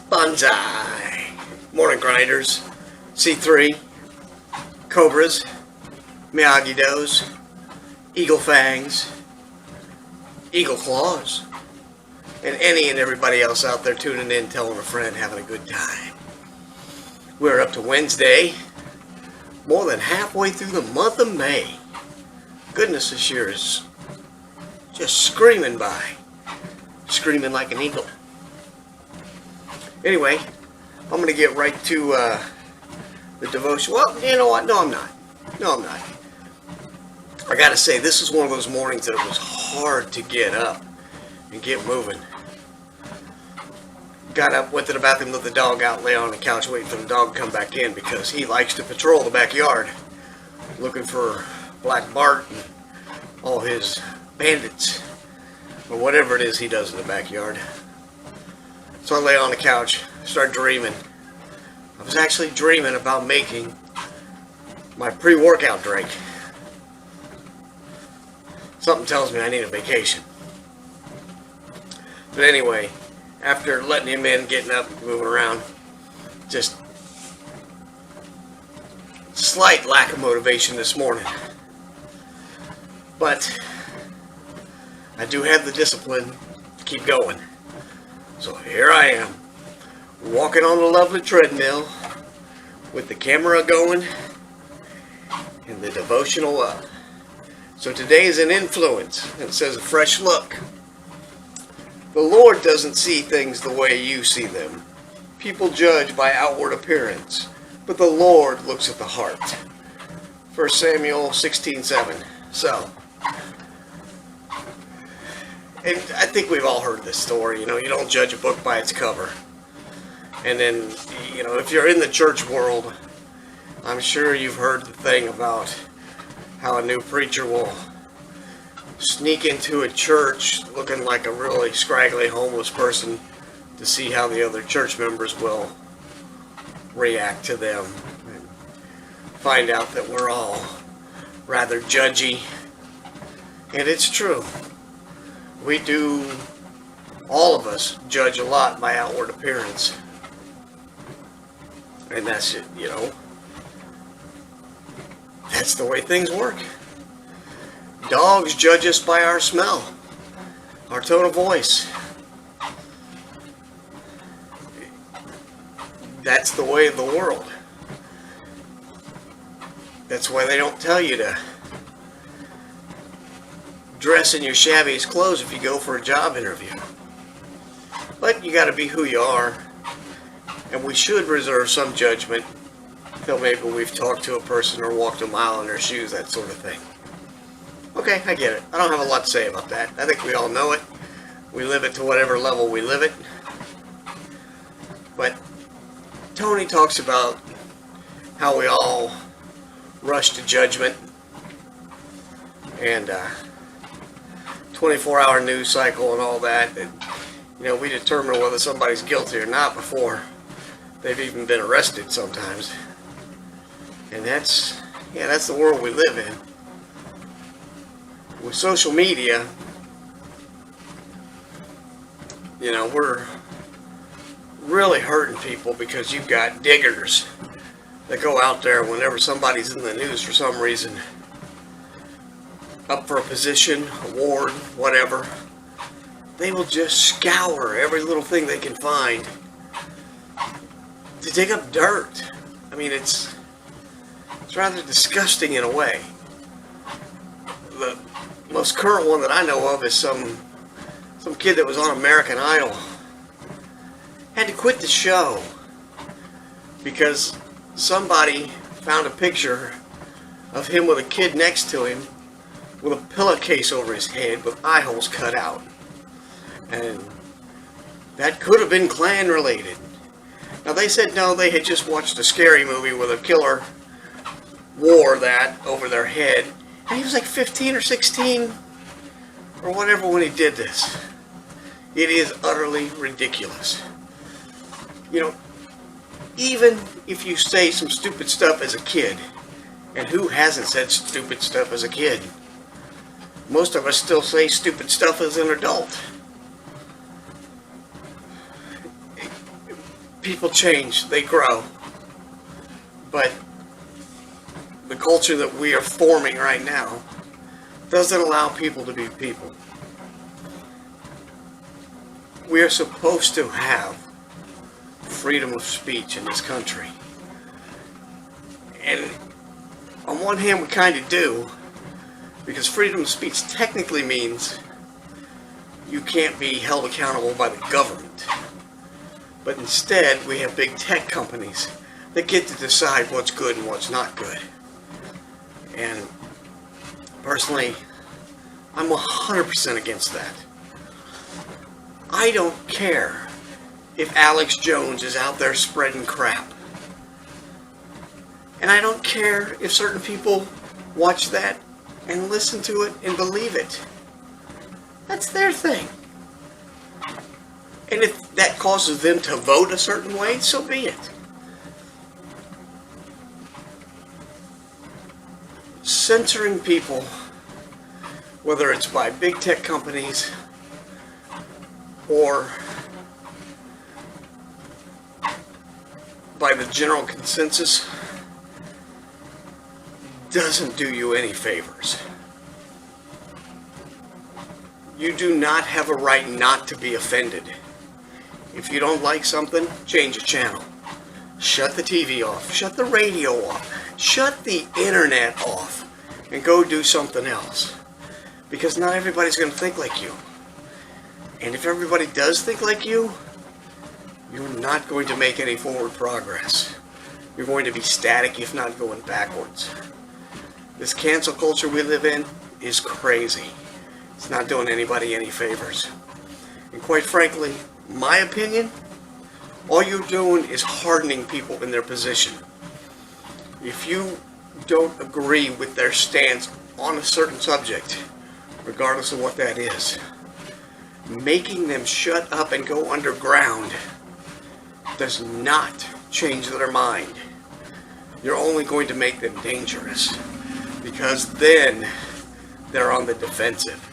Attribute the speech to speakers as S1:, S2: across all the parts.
S1: Bonsai. Morning grinders. C3. Cobras. Miyagi-Dos. Eagle Fangs. Eagle Claws. And any and everybody else out there tuning in, telling a friend, having a good time. We're up to Wednesday. More than halfway through the month of May. Goodness, this year is just screaming by. Screaming like an eagle. Anyway, I'm going to get right to the devotion. Well, you know what? No, I'm not. I got to say, this is one of those mornings that it was hard to get up and get moving. Got up, went to the bathroom, let the dog out, lay on the couch, waiting for the dog to come back in because he likes to patrol the backyard looking for Black Bart and all his bandits or whatever it is he does in the backyard. So I lay on the couch, started dreaming. I was actually dreaming about making my pre-workout drink. Something tells me I need a vacation. But anyway, after letting him in, getting up, moving around, just slight lack of motivation this morning. But I do have the discipline to keep going. So here I am, walking on the lovely treadmill with the camera going and the devotional up. So today is an influence. It says a fresh look. The Lord doesn't see things the way you see them. People judge by outward appearance, but the Lord looks at the heart. 1 Samuel 16:7. So, and I think we've all heard this story. You know, you don't judge a book by its cover. And then, you know, if you're in the church world, I'm sure you've heard the thing about how a new preacher will sneak into a church looking like a really scraggly homeless person to see how the other church members will react to them, and find out that we're all rather judgy. And it's true. We do, all of us, judge a lot by outward appearance. And that's it, you know. That's the way things work. Dogs judge us by our smell, our tone of voice. That's the way of the world. That's why they don't tell you to dress in your shabbiest clothes if you go for a job interview. But you got to be who you are, and we should reserve some judgment until maybe we've talked to a person or walked a mile in their shoes, that sort of thing. Okay, I get it. I don't have a lot to say about that. I think we all know it. We live it to whatever level we live it. But Tony talks about how we all rush to judgment, and 24-hour news cycle and all that. And, you know, we determine whether somebody's guilty or not before they've even been arrested sometimes. And that's the world we live in. With social media, you know, we're really hurting people because you've got diggers that go out there whenever somebody's in the news for some reason, up for a position, award, whatever. They will just scour every little thing they can find to dig up dirt. I mean, it's rather disgusting in a way. The most current one that I know of is some kid that was on American Idol. Had to quit the show because somebody found a picture of him with a kid next to him with a pillowcase over his head with eye holes cut out. And that could have been Klan related. Now they said no, they had just watched a scary movie where the killer wore that over their head. And he was like 15 or 16 or whatever when he did this. It is utterly ridiculous. You know, even if you say some stupid stuff as a kid, and who hasn't said stupid stuff as a kid? Most of us still say stupid stuff as an adult. people change, they grow, but the culture that we are forming right now doesn't allow people to be people. We are supposed to have freedom of speech in this country. And on one hand we kind of do, because freedom of speech technically means you can't be held accountable by the government. But instead we have big tech companies that get to decide what's good and what's not good. And personally, I'm 100% against that. I don't care if Alex Jones is out there spreading crap. And I don't care if certain people watch that and listen to it and believe it. That's their thing. And if that causes them to vote a certain way, so be it. Censoring people, whether it's by big tech companies or by the general consensus, doesn't do you any favors. You do not have a right not to be offended. If you don't like something, change the channel. Shut the TV off. Shut the radio off. Shut the internet off. And go do something else. Because not everybody's going to think like you. And if everybody does think like you, you're not going to make any forward progress. You're going to be static, if not going backwards. This cancel culture we live in is crazy. It's not doing anybody any favors. And quite frankly, my opinion, all you're doing is hardening people in their position. If you don't agree with their stance on a certain subject, regardless of what that is, making them shut up and go underground does not change their mind. You're only going to make them dangerous, because then they're on the defensive.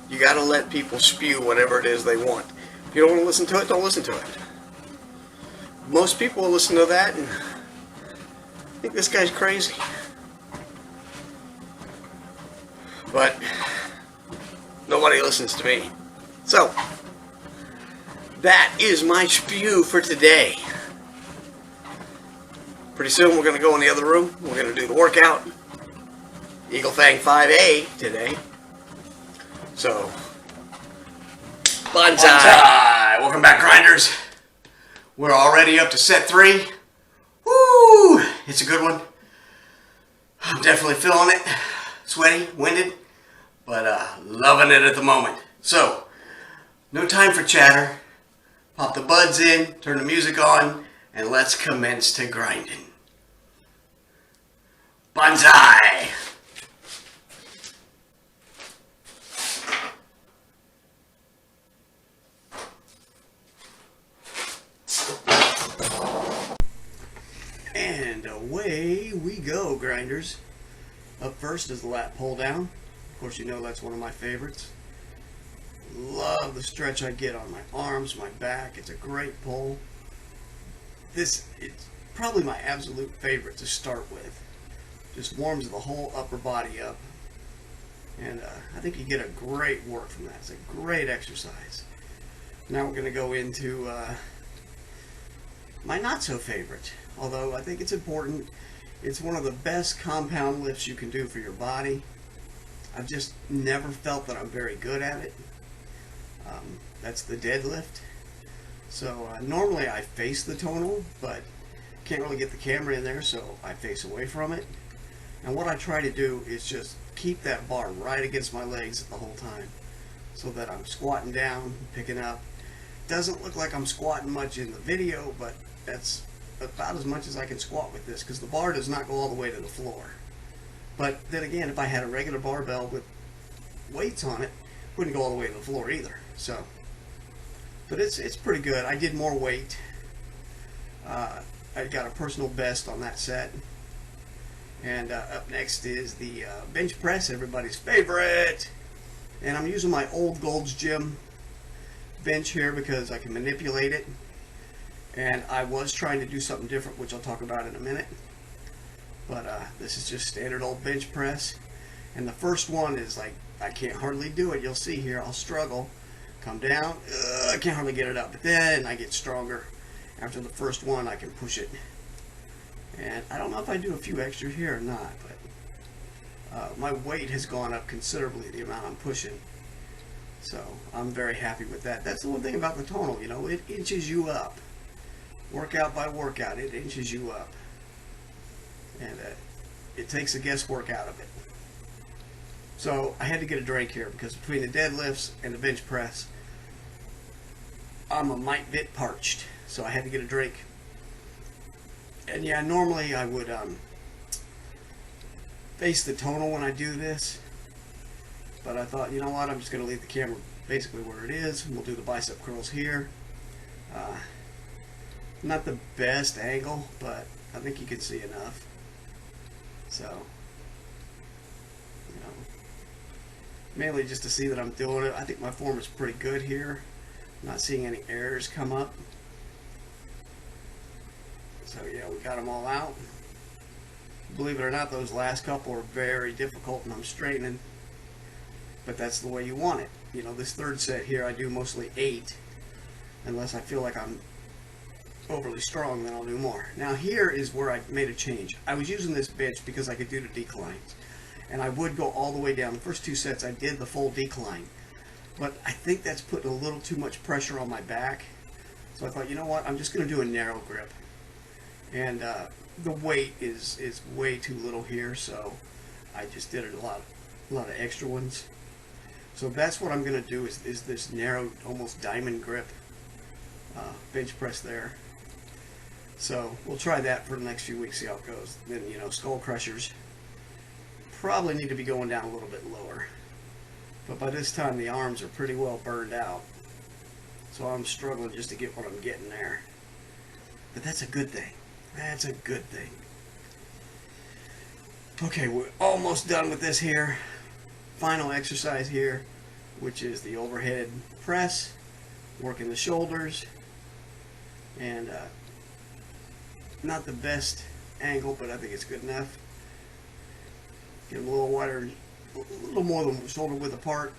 S1: You gotta let people spew whatever it is they want. If you don't want to listen to it, don't listen to it. Most people will listen to that and think this guy's crazy. But nobody listens to me. So, that is my spew for today. Pretty soon we're going to go in the other room. We're going to do the workout. Eagle Fang 5A today. So, bonsai! Welcome back, grinders. We're already up to set 3. Woo! It's a good one. I'm definitely feeling it. Sweaty, winded, but loving it at the moment. So, no time for chatter. Pop the buds in, turn the music on, and let's commence to grinding. Bonsai! And away we go, grinders. Up first is the Lat Pulldown. Of course, you know that's one of my favorites. Love the stretch I get on my arms, my back. It's a great pull. This is probably my absolute favorite to start with. Just warms the whole upper body up. And I think you get a great work from that. It's a great exercise. Now we're going to go into my not so favorite. Although I think it's important. It's one of the best compound lifts you can do for your body. I've just never felt that I'm very good at it. That's the deadlift. So normally I face the tonal, but can't really get the camera in there, so I face away from it. And what I try to do is just keep that bar right against my legs the whole time, so that I'm squatting down, picking up. Doesn't look like I'm squatting much in the video, but that's about as much as I can squat with this, because the bar does not go all the way to the floor. But then again, if I had a regular barbell with weights on it, it wouldn't go all the way to the floor either. So, but it's pretty good. I did more weight. I got a personal best on that set. And up next is the bench press, everybody's favorite. And I'm using my old Gold's Gym bench here because I can manipulate it. And I was trying to do something different, which I'll talk about in a minute. But this is just standard old bench press. And the first one is like, I can't hardly do it. You'll see here, I'll struggle. Come down, I can't hardly get it up. But then I get stronger. After the first one, I can push it. And I don't know if I do a few extra here or not, but my weight has gone up considerably, the amount I'm pushing. So I'm very happy with that. That's the one thing about the tonal, you know, it inches you up. Workout by workout, it inches you up. And it takes the guesswork out of it. So I had to get a drink here because between the deadlifts and the bench press, I'm a mite bit parched. So I had to get a drink. And yeah, normally I would face the tonal when I do this. But I thought, you know what, I'm just going to leave the camera basically where it is. We'll do the bicep curls here. Not the best angle, but I think you can see enough. So, you know, mainly just to see that I'm doing it. I think my form is pretty good here. I'm not seeing any errors come up. So yeah, we got them all out. Believe it or not, those last couple are very difficult and I'm straightening. But that's the way you want it. You know, this third set here, I do mostly 8. Unless I feel like I'm overly strong, then I'll do more. Now here is where I made a change. I was using this bench because I could do the declines. And I would go all the way down. The first 2 sets I did the full decline. But I think that's putting a little too much pressure on my back. So I thought, you know what, I'm just going to do a narrow grip. And the weight is way too little here, so I just did a lot of extra ones. So that's what I'm going to do is this narrow, almost diamond grip bench press there. So we'll try that for the next few weeks, see how it goes. Then, you know, skull crushers probably need to be going down a little bit lower. But by this time the arms are pretty well burned out. So I'm struggling just to get what I'm getting there. But that's a good thing. That's a good thing. Okay, we're almost done with this here. Final exercise here, which is the overhead press, working the shoulders, and not the best angle, but I think it's good enough. Get a little wider, a little more than shoulder width apart,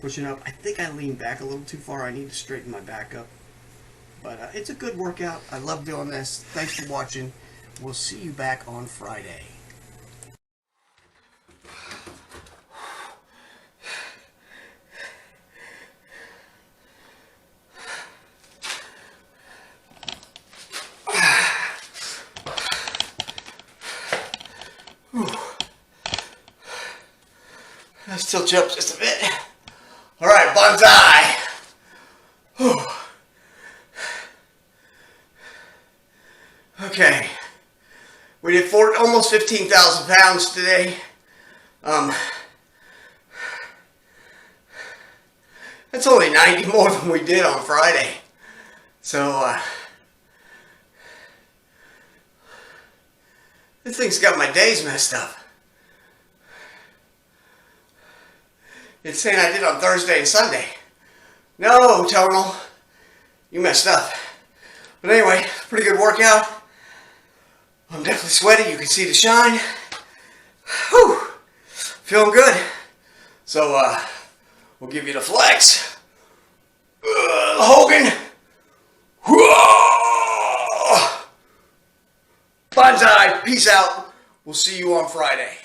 S1: pushing up. I think I leaned back a little too far. I need to straighten my back up. But it's a good workout. I love doing this. Thanks for watching. We'll see you back on Friday. Let's tilt you up just a bit. All right, bonsai. Whew. Okay, we did almost 15,000 pounds today. That's only 90 more than we did on Friday. So, this thing's got my days messed up. It's saying I did on Thursday and Sunday. No, Tonal, you messed up. But anyway, pretty good workout. I'm definitely sweaty. You can see the shine. Whew. Feeling good. So, we'll give you the flex. Hogan. Banzai. Peace out. We'll see you on Friday.